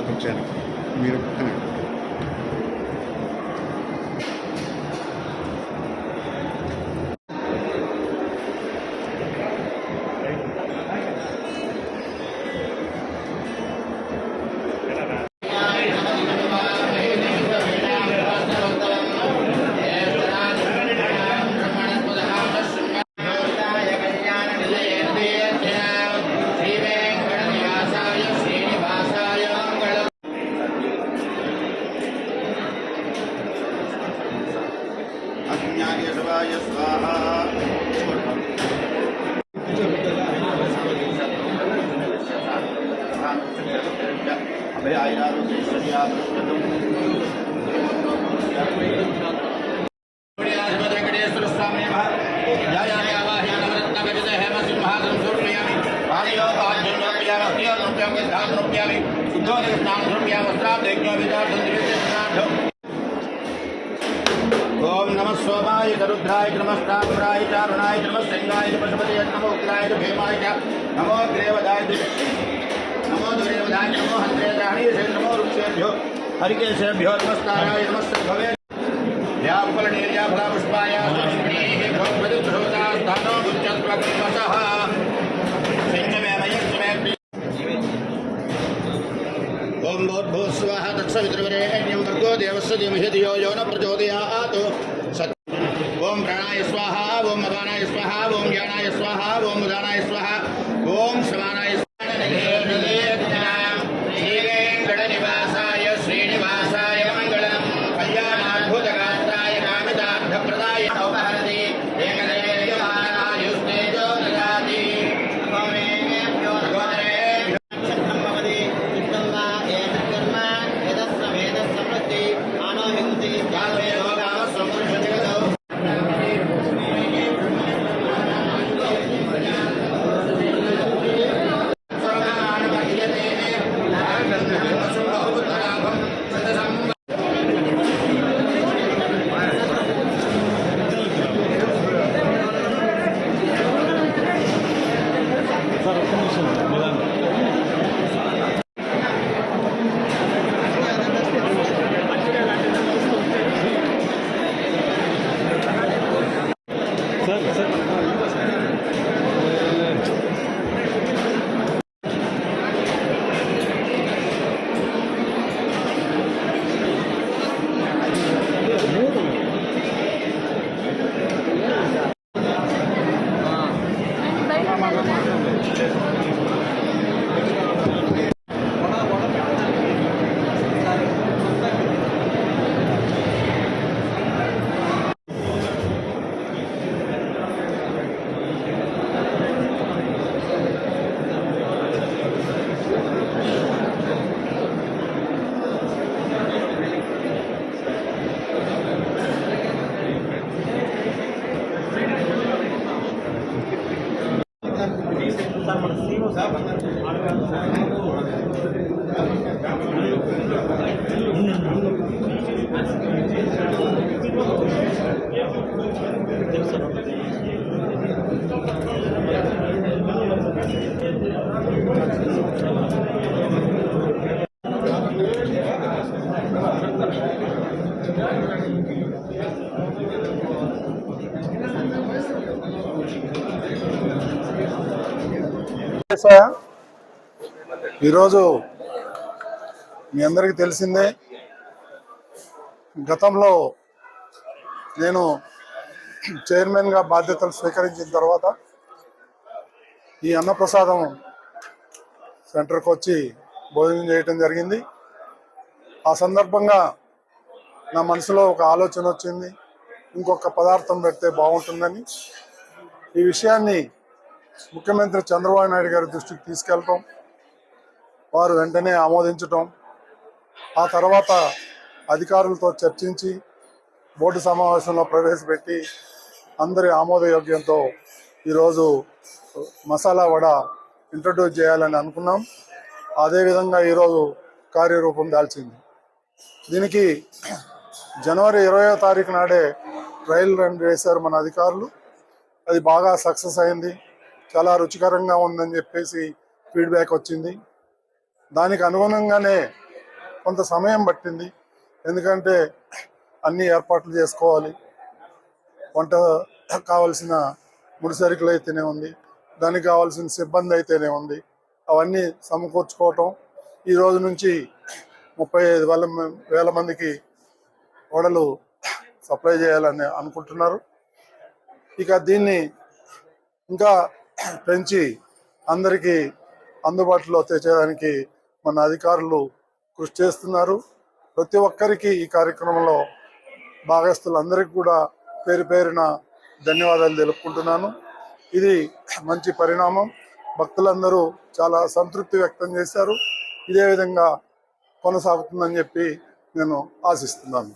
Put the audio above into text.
వచ్చాను మీరు పక్కన ज्ञानेश्वराय स्वाहा वेंकटेश्वर स्वामी ओम नमः सोमाय रुद्राय नमस्ताम्राय चारुणाय नमस्सिंहाय पशुपतये नमो उग्राय भीमाय नमो ग्रेवदाय नमो दुर्योधनाय नमो हंत्रेदाय नमो वृक्षेभ्यो हरिकेशेभ्यो नमस्काराय नमस्सर्भवे व्यापलनीर्या फलापुष्पाय लक्ष्मीः भगवद्भृता स्थानो गुच्चत्वकृतः ओम भूर्भुवस्सुवः तत्सवितुर्वरेण्यं भर्गो देवस्य धीमहि धियो यो न प्रचोदयात् ओम प्राणाय स्वाहा ओम अपानाय स्वाहा ओम ज्ञानाय स्वाहा ओम उदानाय स्वाहा ओम समानाय श्रीवेंकटनिवासाय श्रीनिवासाय मंगलम कल्याणाद्भुतगात्राय कामितार्थप्रदाय नवभारती एकदेयमानायुस्तेजो ददाति भवेभ्यो भगवते भवति इत्तम्वा एतत्कर्म यदस्य वेदसमृद्धि मानोहिंसि जाते लोकाः समृद्धजगतो ఈరోజు మీ అందరికీ తెలిసిందే, గతంలో నేను చైర్మన్గా బాధ్యతలు స్వీకరించిన తర్వాత ఈ అన్నప్రసాదం సెంటర్కి వచ్చి భోజనం చేయటం జరిగింది. ఆ సందర్భంగా నా మనసులో ఒక ఆలోచన వచ్చింది, ఇంకొక పదార్థం పెడితే బాగుంటుందని. ఈ విషయాన్ని ముఖ్యమంత్రి చంద్రబాబు నాయుడు గారి దృష్టికి తీసుకెళ్ళటం, వారు వెంటనే ఆమోదించటం, ఆ తర్వాత అధికారులతో చర్చించి బోర్డు సమావేశంలో ప్రవేశపెట్టి అందరి ఆమోదయోగ్యంతో ఈరోజు మసాలా వడ ఇంట్రడ్యూస్ చేయాలని అనుకున్నాం. అదేవిధంగా ఈరోజు కార్యరూపం దాల్చింది. దీనికి జనవరి 20వ తారీఖు నాడే ట్రయల్ రన్ వేశారు మన అధికారులు. అది బాగా సక్సెస్ అయింది, చాలా రుచికరంగా ఉందని చెప్పేసి ఫీడ్బ్యాక్ వచ్చింది. దానికి అనుగుణంగానే కొంత సమయం పట్టింది. ఎందుకంటే అన్ని ఏర్పాట్లు చేసుకోవాలి. వంట కావాల్సిన ముడిసరుకులు అయితేనే ఉంది, దానికి కావాల్సిన సిబ్బంది అయితేనే ఉంది, అవన్నీ సమకూర్చుకోవటం. ఈ రోజు నుంచి 35,000 మందికి వడలు సప్లై చేయాలని అనుకుంటున్నారు. ఇక దీన్ని ఇంకా పెంచి అందరికీ అందుబాటులో తెచ్చేదానికి మన అధికారులు కృషి చేస్తున్నారు. ప్రతి ఒక్కరికి ఈ కార్యక్రమంలో భాగస్తులందరికీ కూడా పేరు పేరున ధన్యవాదాలు తెలుపుకుంటున్నాను. ఇది మంచి పరిణామం. భక్తులందరూ చాలా సంతృప్తి వ్యక్తం చేశారు. ఇదే విధంగా కొనసాగుతుందని చెప్పి నేను ఆశిస్తున్నాను.